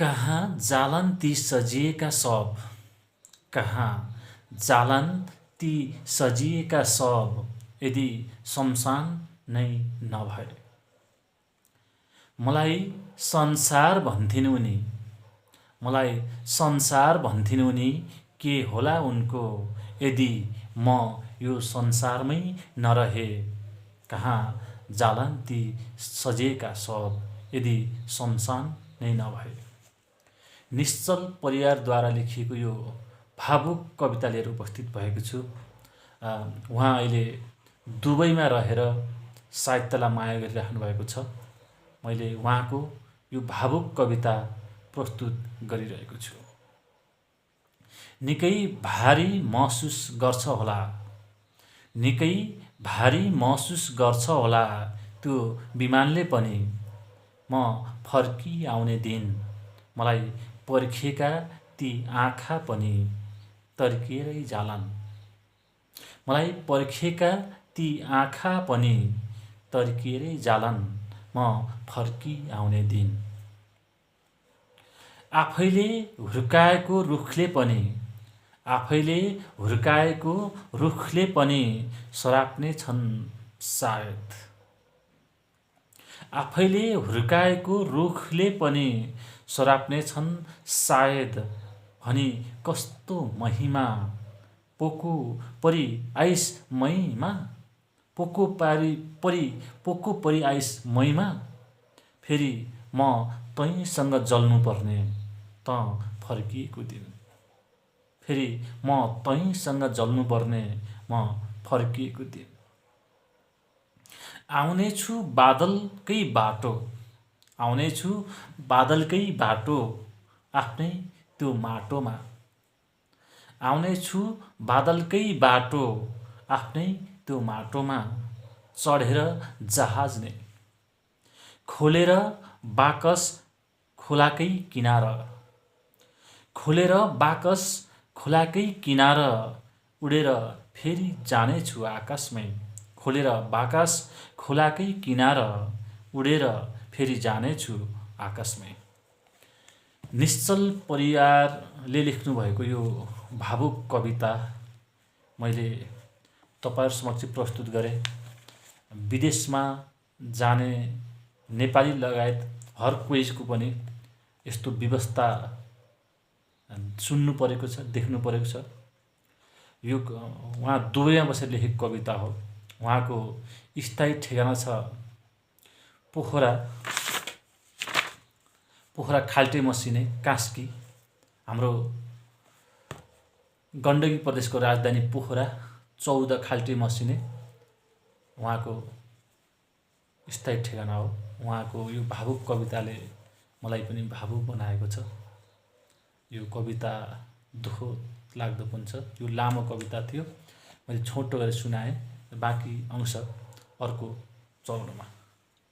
कहाँ जालान् ती सजिएका शव, कहाँ जालान् ती सजिएका शव, यदि शमशान नै नभए। मलाई संसार भन्थिन् उनी, मलाई संसार भन्थिन् उनी, के होला उनको यदि म यो संसारमै नरहे। कहाँ जालान् ती सजिएका शव, यदि शमशान नै नभए। निश्चल परियारद्वारा लेखिएको यो भावुक कविता लिएर उपस्थित भएको छु। उहाँ अहिले दुबईमा रहेर साहित्यलाई माया गरिराख्नु भएको छ। मैले उहाँको यो भावुक कविता प्रस्तुत गरिरहेको छु। निकै भारी महसुस गर्छ होला, निकै भारी महसुस गर्छ होला त्यो विमानले पनि, म फर्किआउने दिन। मलाई पर्खेका ती आँखा पनि तर्किएरै जालान्, मलाई पर्खेका ती आँखा पनि तर्किएरै जालान्, म फर्किआउने दिन। आफैले हुर्काएको रुखले पनि, आफैले हुर्काएको रुखले पनि सराप्ने छन् सायद। आफैले हुर्काएको रुखले पनि सराप्ने छन् सायद। भनी कस्तो महिमा, पोको परी आइस मैमा, पोको परी आइस मैमा। फेरि म तैसँग जल्नुपर्ने, त फर्किएको दिन। फेरि म तैसँग जल्नुपर्ने, म फर्किएको दिन। आउनेछु बादलकै बाटो, आउनेछु बादलकै बाटो, आफ्नै त्यो माटोमा। आउनेछु बादलकै बाटो, आफ्नै त्यो माटोमा। चढेर जहाज नै, खोलेर बाकस खोलाकै किनार, खोलेर बाकस खोलाकै किनार। उडेर फेरि जानेछु आकाशमै, खोलेर बाकस खोलाकै किनार। उडेर फेरि जानेछु आकाशमै। निश्चल परियारले लेख्नुभएको यो भावुक कविता मैले तपाईहरु समक्ष प्रस्तुत गरेँ। विदेशमा जाने नेपाली लगायत हर कोहीको पनि यस्तो व्यवस्था सुन्नु परेको छ, देख्नु परेको छ। यो उहाँ दुबईमा बसेर लेखेको कविता हो। उहाँको स्थायी ठेगाना छ पोखरा खाल्टे मसिने कास्की। हाम्रो गण्डकी प्रदेशको राजधानी पोखरा 14 खाल्टे मसिने उहाँको स्थायी ठेगाना हो। उहाँको यो भावुक कविताले मलाई पनि भावुक बनाएको छ। यो कविता दुःख लाग्दो पनि छ। यो लामो कविता थियो, मैले छोटो गरेर सुनाएँ। बाँकी अंश अर्को चरणमा।